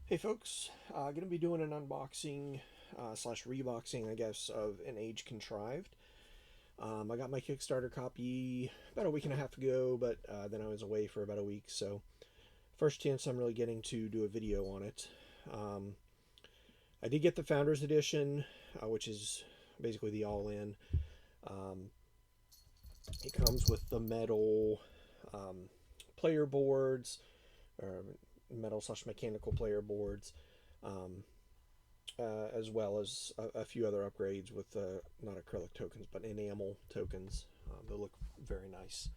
Hey folks, going to be doing an unboxing slash reboxing, I guess, of an Age Contrived. I got my Kickstarter copy about a week and a half ago, but then I was away for about a week, so first chance I'm really getting to do a video on it. Um, I did get the Founders Edition, which is basically the all-in. Um, it comes with the metal player boards, or metal slash mechanical player boards. Um, as well as a few other upgrades with not acrylic tokens but enamel tokens. They look very nice.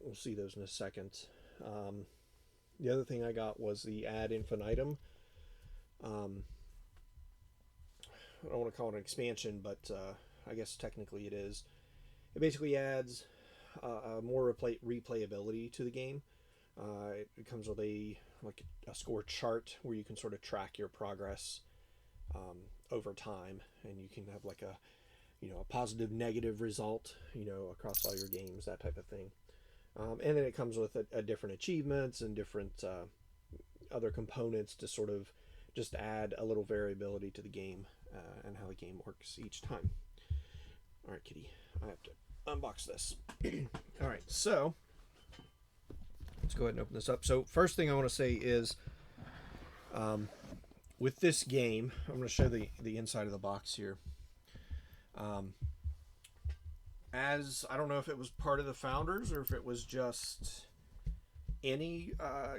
We'll see those in a second. Um, the other thing I got was the ad infinitum. Um, I don't want to call it an expansion, but I guess technically it is. It basically adds more replayability to the game. It comes with a score chart where you can sort of track your progress um, over time, and you can have like a positive negative result across all your games, that type of thing. And then it comes with a different achievements and different other components to sort of just add a little variability to the game and how the game works each time. All right, kitty, I have to unbox this. All right, so let's go ahead and open this up. So first thing I want to say is um, with this game, I'm going to show the inside of the box here. Um, as I don't know if it was part of the founders or if it was just any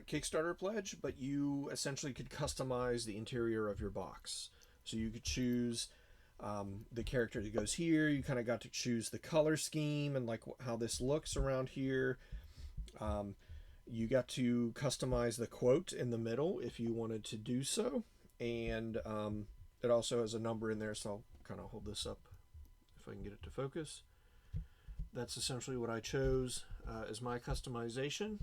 Kickstarter pledge, but you essentially could customize the interior of your box. So you could choose the character that goes here. You kind of got to choose the color scheme and like how this looks around here. You got to customize the quote in the middle if you wanted to do so, and it also has a number in there. So I'll kind of hold this up if I can get it to focus. That's essentially what I chose as my customization.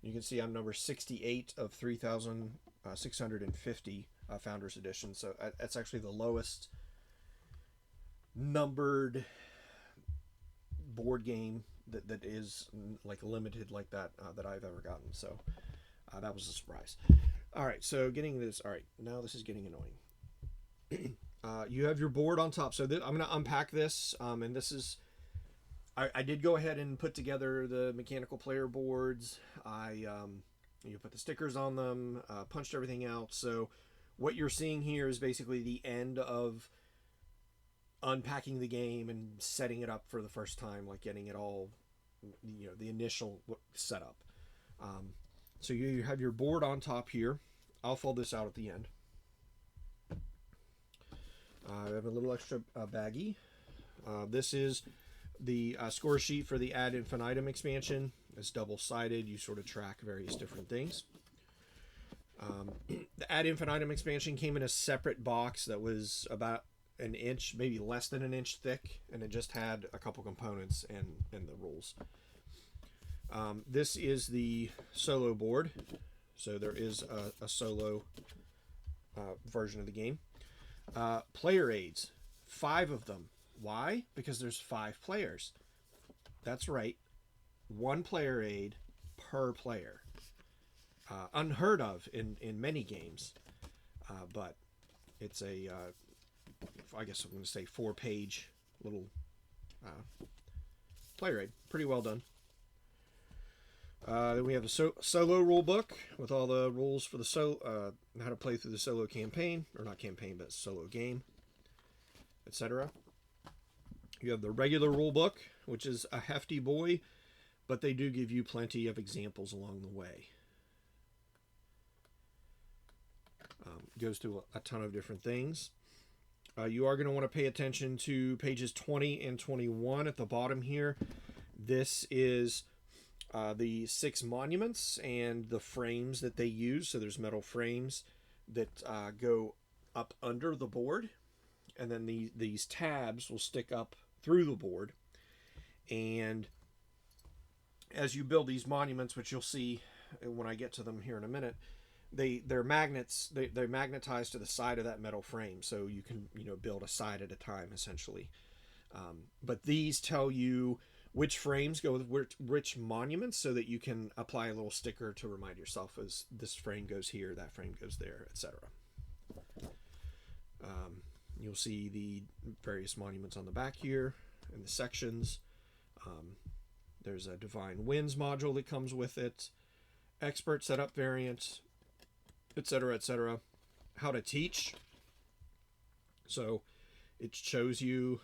You can see I'm number 68 of 3,650 Founders Edition. So that's actually the lowest numbered board game that is like limited like that that I've ever gotten. So that was a surprise. All right, so getting this. All right, now this is getting annoying. You have your board on top. So I'm going to unpack this, and this is. I did go ahead and put together the mechanical player boards. You put the stickers on them, punched everything out. So what you're seeing here is basically the end of unpacking the game and setting it up for the first time, like getting it all, the initial setup. So you have your board on top here. I'll fold this out at the end. I have a little extra baggie. This is the score sheet for the ad infinitum expansion. It's double-sided. You sort of track various different things. The ad infinitum expansion came in a separate box that was about an inch, maybe less than an inch thick, and it just had a couple components and the rules. This is the solo board. So there is a solo version of the game. Player aids, 5 of them. Why? Because there's 5 players. That's right. 1 player aid per player. Unheard of in many games. But it's I guess I'm going to say 4-page little player aid. Pretty well done. Then we have the solo rule book with all the rules for the how to play through the solo campaign, or not campaign, but solo game, etc. You have the regular rule book, which is a hefty boy, but they do give you plenty of examples along the way. Goes through a ton of different things. You are going to want to pay attention to pages 20 and 21 at the bottom here. This is the 6 monuments and the frames that they use. So there's metal frames that go up under the board, and then these tabs will stick up through the board. And as you build these monuments, which you'll see when I get to them here in a minute, they're magnets. They're magnetized to the side of that metal frame, so you can build a side at a time essentially. But these tell you which frames go with which monuments, so that you can apply a little sticker to remind yourself as this frame goes here, that frame goes there, etc. You'll see the various monuments on the back here and the sections. There's a Divine Winds module that comes with it, expert setup variant, etc., etc. How to teach. So it shows you,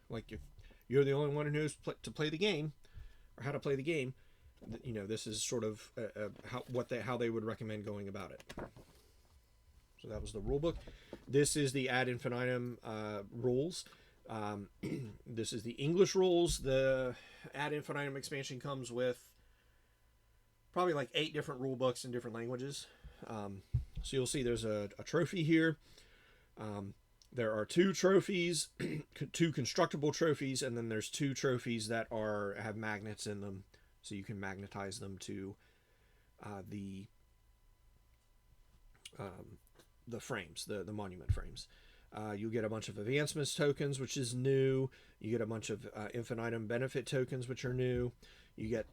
like, if you're the only one who knows to play the game, or how to play the game, you know, this is sort of how they would recommend going about it. So that was the rule book. This is the ad infinitum rules. This is the English rules. The ad infinitum expansion comes with probably like 8 different rule books in different languages. So you'll see there's a trophy here. There are 2 trophies, 2 constructible trophies, and then there's 2 trophies that have magnets in them, so you can magnetize them to the frames, the monument frames. You get a bunch of advancements tokens, which is new. You get a bunch of infinitum benefit tokens, which are new. You get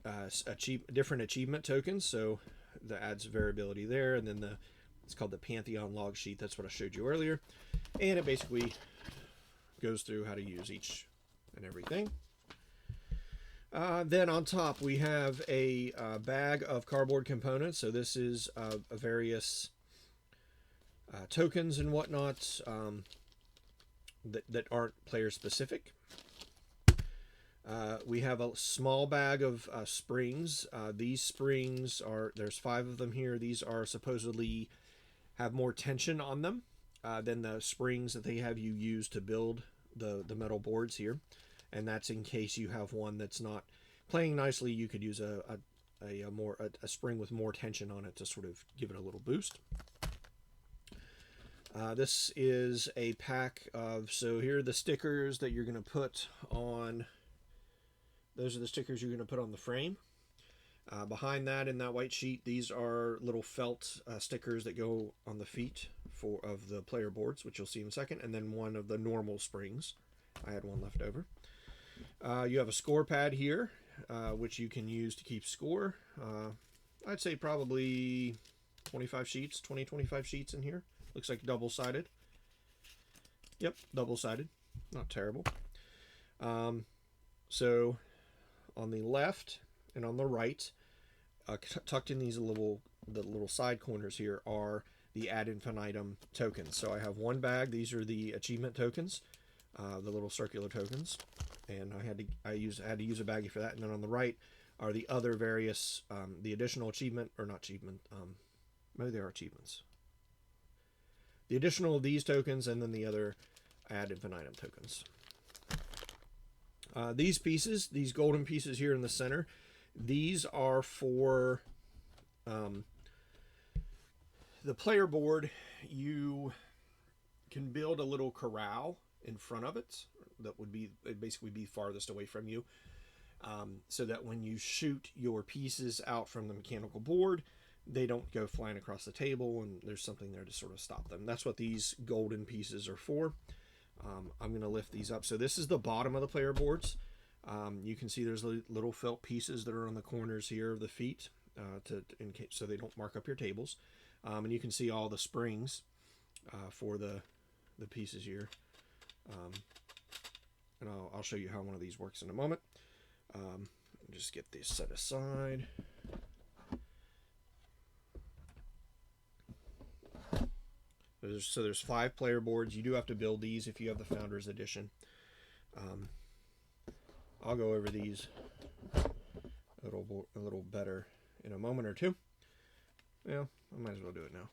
different achievement tokens, so that adds variability there. And then it's called the Pantheon log sheet. That's what I showed you earlier. And it basically goes through how to use each and everything. Then on top we have a bag of cardboard components. So this is various tokens and whatnot that aren't player specific. We have a small bag of springs. These springs there's 5 of them here. These are supposedly have more tension on them than the springs that they have you use to build the metal boards here. And that's in case you have one that's not playing nicely. You could use a spring with more tension on it to sort of give it a little boost. This is a pack of, so here are the stickers that you're going to put on. Those are the stickers you're going to put on the frame. Behind that, in that white sheet, these are little felt stickers that go on the feet of the player boards, which you'll see in a second, and then one of the normal springs. I had one left over. You have a score pad here, which you can use to keep score. I'd say probably 25 sheets, 20-25 sheets in here. Looks like double-sided. Yep, double-sided. Not terrible. So on the left and on the right, tucked in the little side corners here, are the ad infinitum tokens. So I have one bag. These are the achievement tokens, the little circular tokens, and I had to use a baggie for that. And then on the right are the other various the additional achievement, or not achievement. Maybe they are achievements. The additional of these tokens, and then the other ad infinitum tokens. These pieces, these golden pieces here in the center, these are for the player board. You can build a little corral in front of it that would basically be farthest away from you, so that when you shoot your pieces out from the mechanical board, they don't go flying across the table, and there's something there to sort of stop them. That's what these golden pieces are for. I'm going to lift these up. So this is the bottom of the player boards. You can see there's little felt pieces that are on the corners here of the feet, so they don't mark up your tables. And you can see all the springs for the pieces here. And I'll show you how one of these works in a moment. Just get this set aside. So there's 5 player boards. You do have to build these if you have the Founders Edition. I'll go over these a little better in a moment or two. Yeah, I might as well do it now.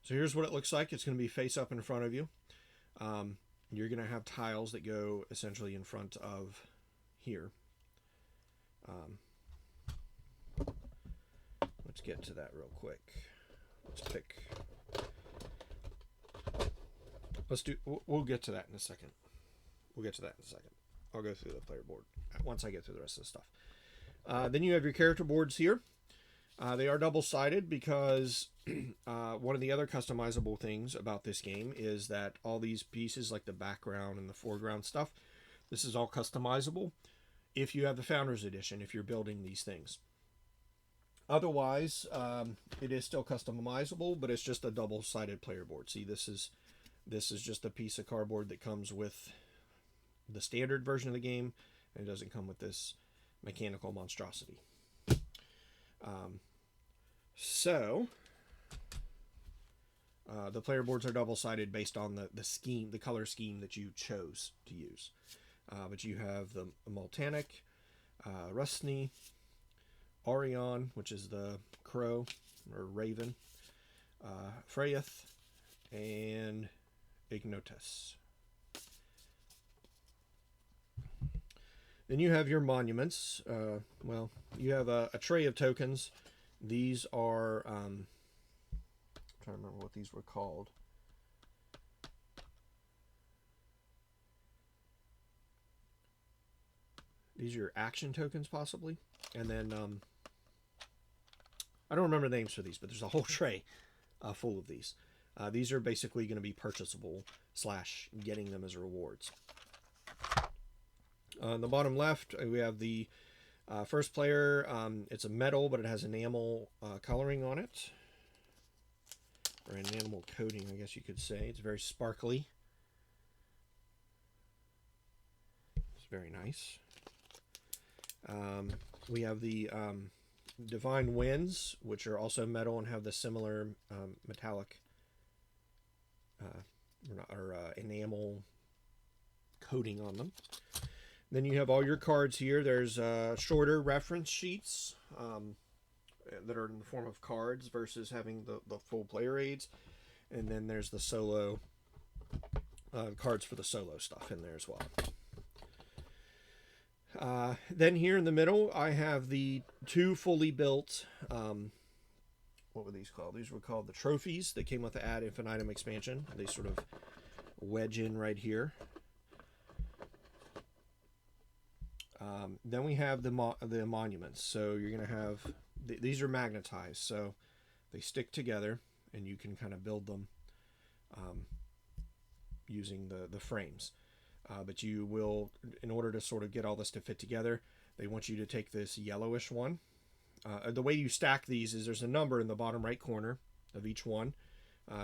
So here's what it looks like. It's going to be face up in front of you. You're going to have tiles that go essentially in front of here. Let's get to that real quick. Let's pick... We'll get to that in a second. I'll go through the player board once I get through the rest of the stuff. Then you have your character boards here. They are double-sided because one of the other customizable things about this game is that all these pieces, like the background and the foreground stuff, this is all customizable. if you have the Founders Edition, if you're building these things. Otherwise, it is still customizable, but it's just a double-sided player board. See, this is just a piece of cardboard that comes with the standard version of the game, and it doesn't come with this mechanical monstrosity. So the player boards are double-sided based on the scheme, the color scheme that you chose to use. But you have the Multanic, Rusney, Orion, which is the crow or raven, Freyeth, and Ignotus. Then you have your monuments. Well, you have a tray of tokens. These are, I'm trying to remember what these were called. These are your action tokens, possibly. And then, I don't remember the names for these, but there's a whole tray full of these. These are basically going to be purchasable / getting them as rewards. On the bottom left, we have the first player. It's a metal, but it has enamel coloring on it. Or an enamel coating, I guess you could say. It's very sparkly. It's very nice. We have the Divine Winds, which are also metal and have the similar metallic enamel coating on them. Then you have all your cards here. There's shorter reference sheets that are in the form of cards versus having the full player aids. And then there's the solo cards for the solo stuff in there as well. Then here in the middle, I have the two fully built, what were these called? These were called the trophies. They came with the Ad Infinitum expansion. They sort of wedge in right here. Then we have the monuments. So you're going to have, these are magnetized. So they stick together and you can kind of build them using the frames. But you will, in order to sort of get all this to fit together, they want you to take this yellowish one. The way you stack these is there's a number in the bottom right corner of each one.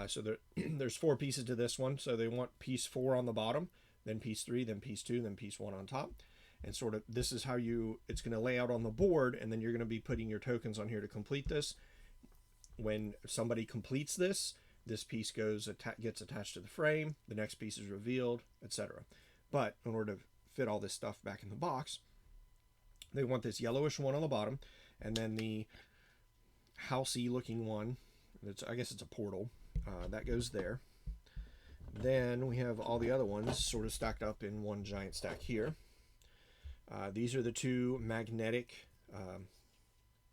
So there's 4 pieces to this one. So they want piece 4 on the bottom, then piece 3, then piece 2, then piece 1 on top. And sort of this is how it's going to lay out on the board, and then you're going to be putting your tokens on here to complete this. When somebody completes this piece gets attached to the frame, the next piece is revealed, etc. But in order to fit all this stuff back in the box, they want this yellowish one on the bottom, and then the housey looking one, I guess it's a portal, that goes there. Then we have all the other ones sort of stacked up in one giant stack here. These are the 2 magnetic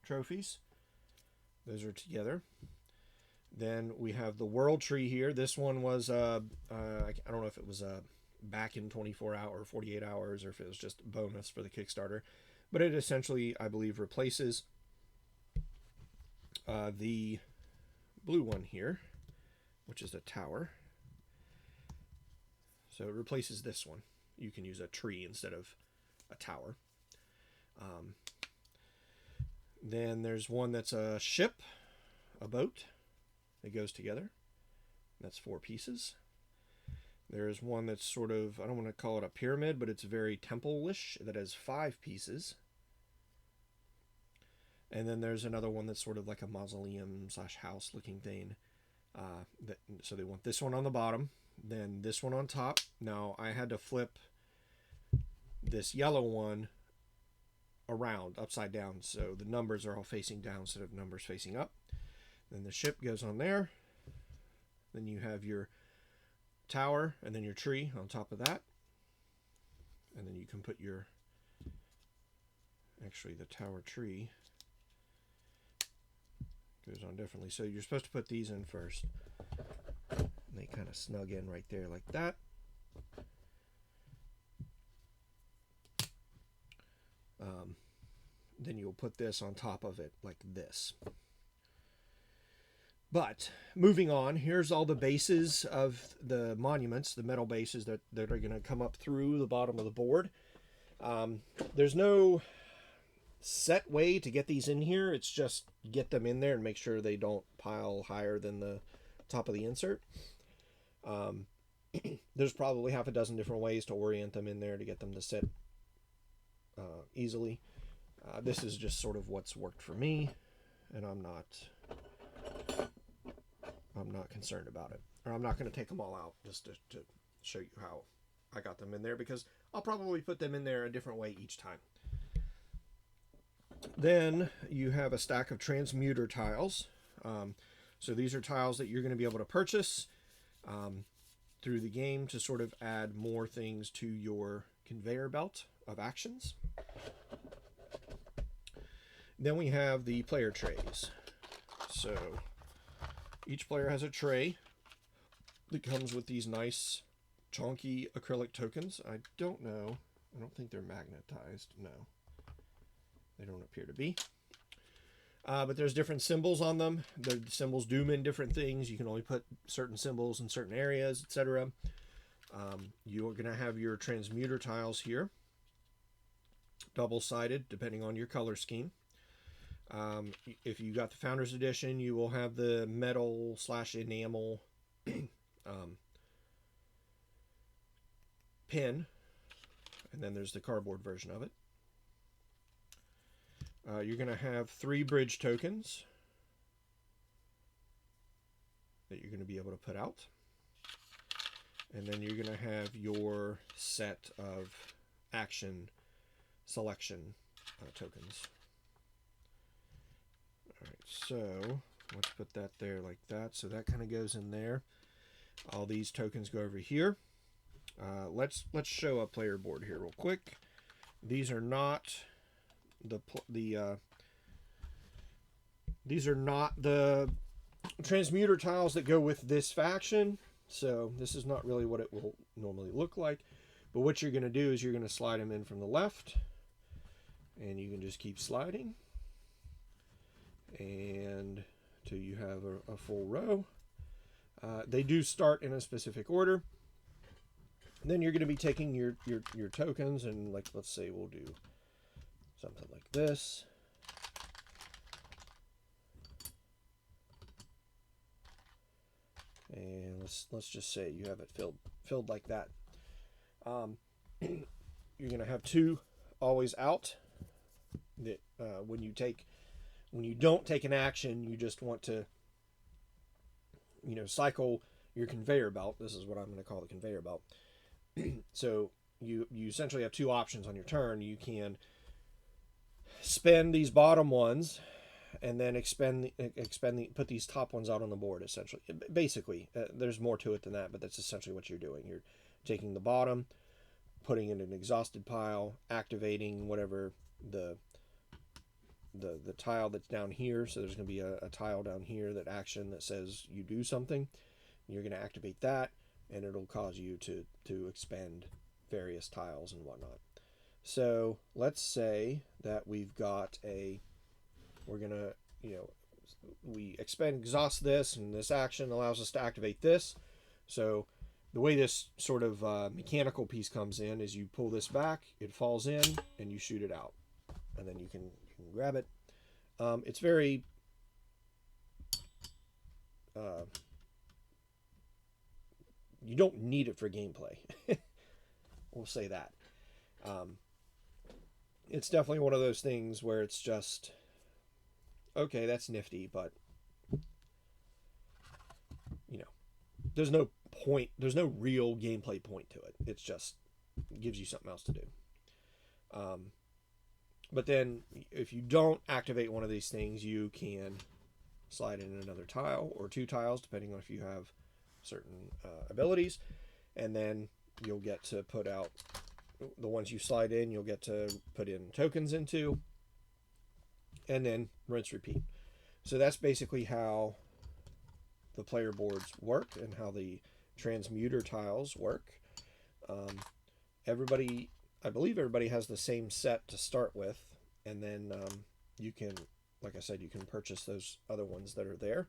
trophies. Those are together. Then we have the world tree here. This one was, I don't know if it was back in 24 hours or 48 hours, or if it was just a bonus for the Kickstarter. But it essentially, I believe, replaces the blue one here, which is a tower. So it replaces this one. You can use a tree instead of a tower. Then there's one that's a ship, a boat that goes together. That's 4 pieces. There's one that's sort of, I don't want to call it a pyramid, but it's very temple-ish, that has 5 pieces. And then there's another one that's sort of like a mausoleum / house looking thing. So they want this one on the bottom, then this one on top. Now I had to flip this yellow one around, upside down, so the numbers are all facing down instead of numbers facing up. Then the ship goes on there. Then you have your tower and then your tree on top of that. And then you can put your, actually the tower tree goes on differently. So you're supposed to put these in first. And they kind of snug in right there like that. Then you'll put this on top of it like this. But moving on, here's all the bases of the monuments, the metal bases that are going to come up through the bottom of the board. There's no set way to get these in here. It's just get them in there and make sure they don't pile higher than the top of the insert. There's probably half a dozen different ways to orient them in there to get them to sit easily. This is just sort of what's worked for me, and I'm not concerned about it. Or I'm not going to take them all out just to show you how I got them in there, because I'll probably put them in there a different way each time. Then you have a stack of transmuter tiles. So these are tiles that you're going to be able to purchase through the game to sort of add more things to your conveyor belt of actions. Then we have the player trays. So each player has a tray that comes with these nice chunky acrylic tokens. I don't think they're magnetized. No, they don't appear to be. But there's different symbols on them. The symbols do mean different things. You can only put certain symbols in certain areas, etc. You're going to have your transmuter tiles here, double-sided, depending on your color scheme. If you got the Founders Edition, you will have the metal/enamel pin, and then there's the cardboard version of it. You're going to have 3 bridge tokens that you're going to be able to put out. And then you're going to have your set of action selection tokens. Alright, so let's put that there like that. So that kind of goes in there. All these tokens go over here. Let's show a player board here real quick. These are not these are not the transmuter tiles that go with this faction, so this is not really what it will normally look like. But what you're going to do is you're going to slide them in from the left, and you can just keep sliding and till you have a full row. They do start in a specific order. Then you're going to be taking your tokens, and like, let's say we'll do something like this. And let's just say you have it filled like that. You're going to have 2 always out. That when you don't take an action, you just want to cycle your conveyor belt. This is what I'm going to call the conveyor belt. So you essentially have 2 options on your turn. You can spend these bottom ones and then put these top ones out on the board, essentially. Basically, there's more to it than that, but that's essentially what you're doing. You're taking the bottom, putting it in an exhausted pile, activating whatever the tile that's down here. So there's going to be a tile down here that says you do something. You're going to activate that, and it'll cause you to expend various tiles and whatnot. So let's say that we've got we're going to, we exhaust this, and this action allows us to activate this. So the way this sort of mechanical piece comes in is you pull this back, it falls in, and you shoot it out. And then you can grab it. It's very you don't need it for gameplay. We'll say that. It's definitely one of those things where it's just, okay, that's nifty, but there's no point, there's no real gameplay point to it. It's just gives you something else to do. But then if you don't activate one of these things, you can slide in another tile or 2 tiles, depending on if you have certain abilities, and then you'll get to put out the ones you slide in. You'll get to put in tokens into, and then rinse repeat. So that's basically how the player boards work and how the transmuter tiles work. I believe everybody has the same set to start with, and then you can, like I said, you can purchase those other ones that are there.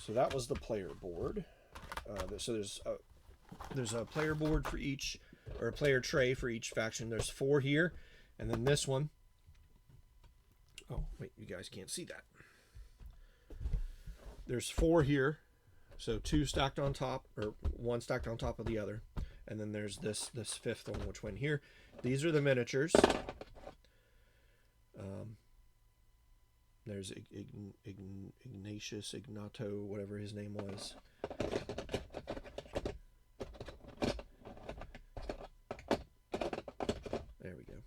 So that was the player board. So there's a player board for each, or a player tray for each faction. There's 4 here, and then this one. Oh wait, you guys can't see that. There's 4 here, so 2 stacked on top, or 1 stacked on top of the other, and then there's this 5th one which went here. These are the miniatures. There's Ignato, whatever his name was. There we go.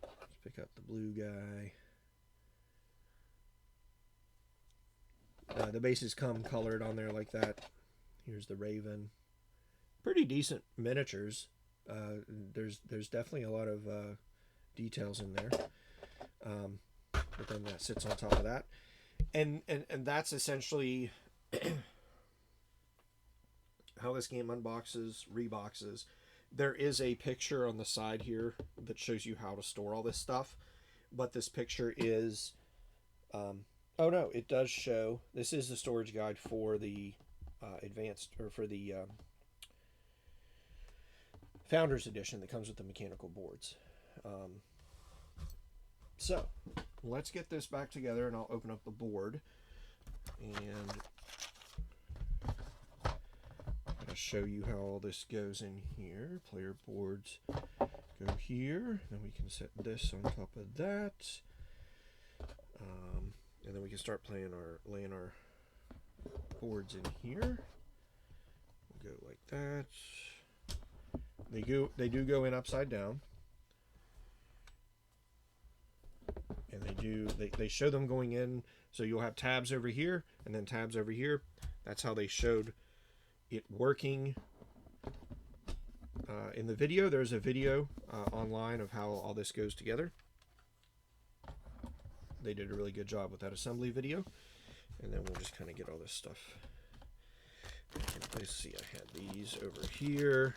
Let's pick up the blue guy. The bases come colored on there like that. Here's the Raven. Pretty decent miniatures. There's definitely a lot of details in there. But then that sits on top of that. And that's essentially how this game unboxes, reboxes. There is a picture on the side here that shows you how to store all this stuff. But this picture is... oh no, it does show... This is the storage guide for the advanced... or for the Founders Edition that comes with the mechanical boards. So, let's get this back together, and I'll open up the board. And I'll show you how all this goes in here. Player boards go here. Then we can set this on top of that. And then we can start laying our boards in here. We'll go like that. They do go in upside down. And they show them going in, so you'll have tabs over here and then tabs over here. That's how they showed it working in the video. There's a video online of how all this goes together. They did a really good job with that assembly video. And then we'll just kind of get all this stuff in place. See, I had these over here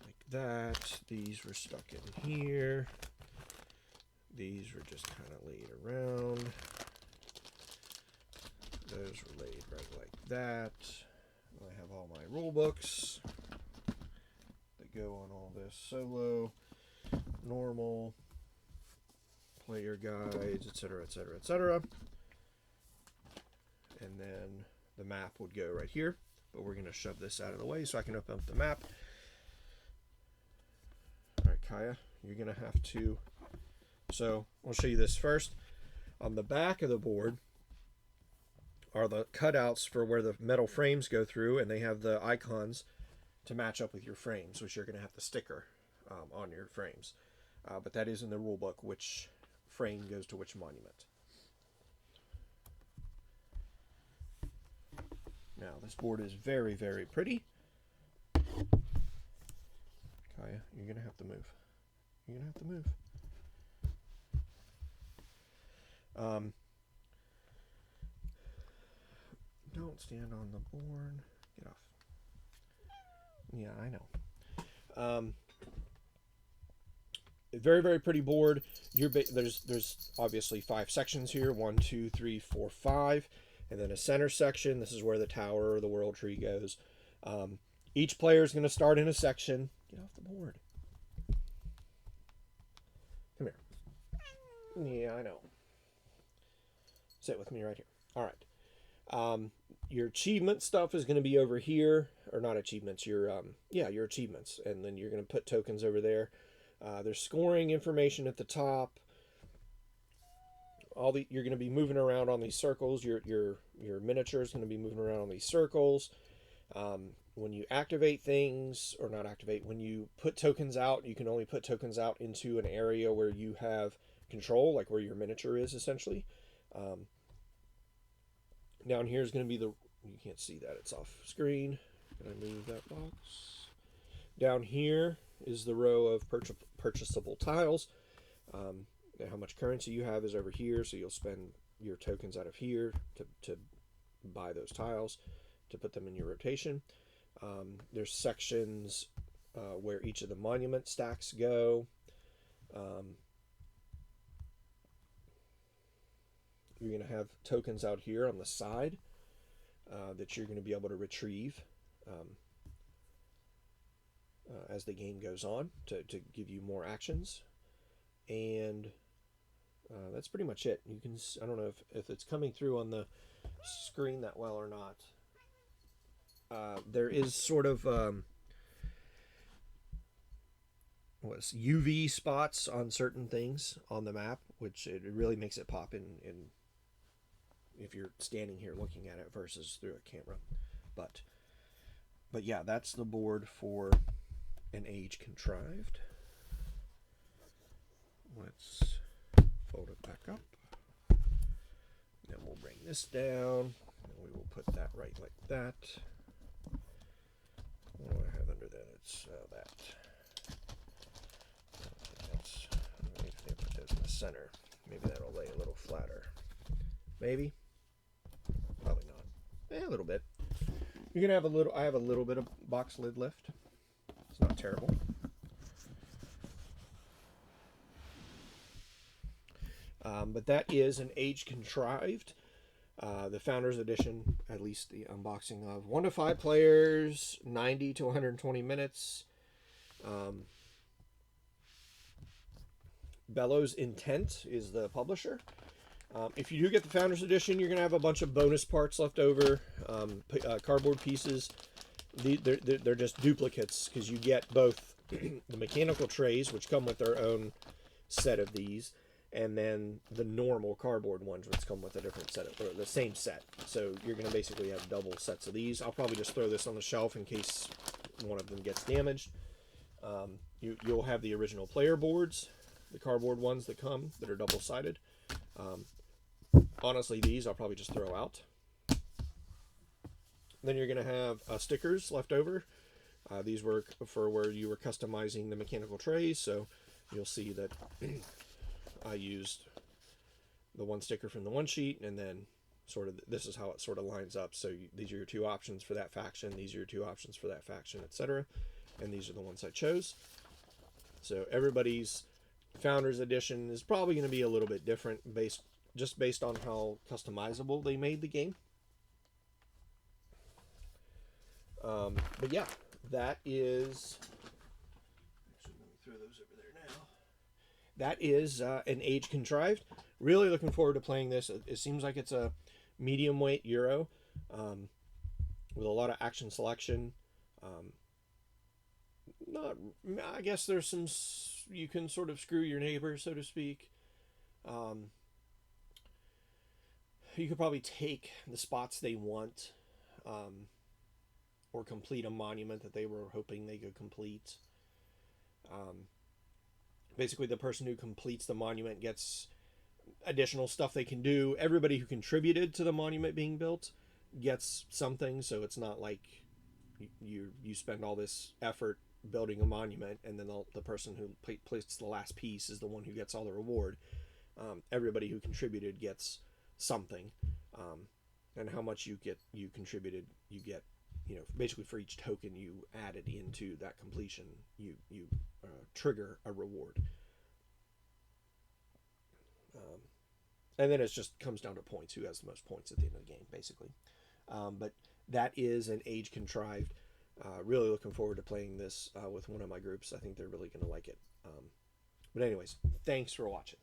like that. These were stuck in here. These were just kind of laid around. Those were laid right like that. I have all my rule books that go on all this: solo, normal, player guides, etc., etc., etc. And then the map would go right here, but we're going to shove this out of the way so I can open up the map. All right, Kaya, you're going to have to... So I'll show you this first. On the back of the board are the cutouts for where the metal frames go through, and they have the icons to match up with your frames, which you're going to have to sticker on your frames. But that is in the rule book, which frame goes to which monument. Now, this board is very, very pretty. Kaya, you're going to have to move. You're going to have to move. Don't stand on the board. Get off. Yeah, I know. Very, very pretty board. There's obviously 5 sections here. 1, 2, 3, 4, 5. And then a center section. This is where the tower or the world tree goes. Each player is going to start in a section. Get off the board. Come here. Yeah, I know. Sit with me right here. All right. Your achievement stuff is going to be over here, or not achievements. Your achievements, and then you're going to put tokens over there. There's scoring information at the top. You're going to be moving around on these circles. Your miniature is going to be moving around on these circles. When you activate things, or not activate, when you put tokens out, you can only put tokens out into an area where you have control, like where your miniature is, essentially. Down here is going to be you can't see that, it's off screen. Can I move that box? Down here is the row of purchasable tiles. How much currency you have is over here, so you'll spend your tokens out of here to buy those tiles, to put them in your rotation. There's sections where each of the monument stacks go. you're going to have tokens out here on the side that you're going to be able to retrieve as the game goes on to give you more actions. And that's pretty much it. You can, I don't know if it's coming through on the screen that well or not. There is sort of UV spots on certain things on the map, which it really makes it pop in if you're standing here looking at it versus through a camera. But yeah, that's the board for an Age Contrived. Let's fold it back up. Then we'll bring this down, and we will put that right like that. What do I have under that? It's that. That's, maybe if they put those in the center, maybe that'll lay a little flatter. Maybe. Probably not. A little bit. You're gonna have a little. I have a little bit of box lid lift. It's not terrible. But that is an Age Contrived, the Founders Edition, at least the unboxing of 1 to 5 players, 90 to 120 minutes. Bellows Intent is the publisher. If you do get the Founders Edition, you're going to have a bunch of bonus parts left over, cardboard pieces. They're just duplicates because you get both the mechanical trays, which come with their own set of these, and then the normal cardboard ones, which come with a different set or the same set. So you're going to basically have double sets of these. I'll probably just throw this on the shelf in case one of them gets damaged. You'll have the original player boards, the cardboard ones that come that are double-sided. Honestly, these I'll probably just throw out. Then you're going to have stickers left over. These were for where you were customizing the mechanical trays, so you'll see that I used the one sticker from the one sheet, and then sort of this is how it sort of lines up. So these are your 2 options for that faction, these are your 2 options for that faction, etc. And these are the ones I chose. So everybody's Founders Edition is probably going to be a little bit different based on how customizable they made the game. But yeah, that is. Actually, let me throw those over there now. That is an Age Contrived. Really looking forward to playing this. It seems like it's a medium weight Euro with a lot of action selection. I guess there's some. You can sort of screw your neighbor, so to speak. You could probably take the spots they want, or complete a monument that they were hoping they could complete. Basically, the person who completes the monument gets additional stuff they can do. Everybody who contributed to the monument being built gets something, so it's not like you spend all this effort building a monument and then the person who placed the last piece is the one who gets all the reward. Everybody who contributed gets something, and how much you contributed, you get, basically for each token you added into that completion, you trigger a reward. And then it just comes down to points, who has the most points at the end of the game, basically. But that is an Age Contrived. Really looking forward to playing this with one of my groups. I think they're really going to like it. But anyways, thanks for watching.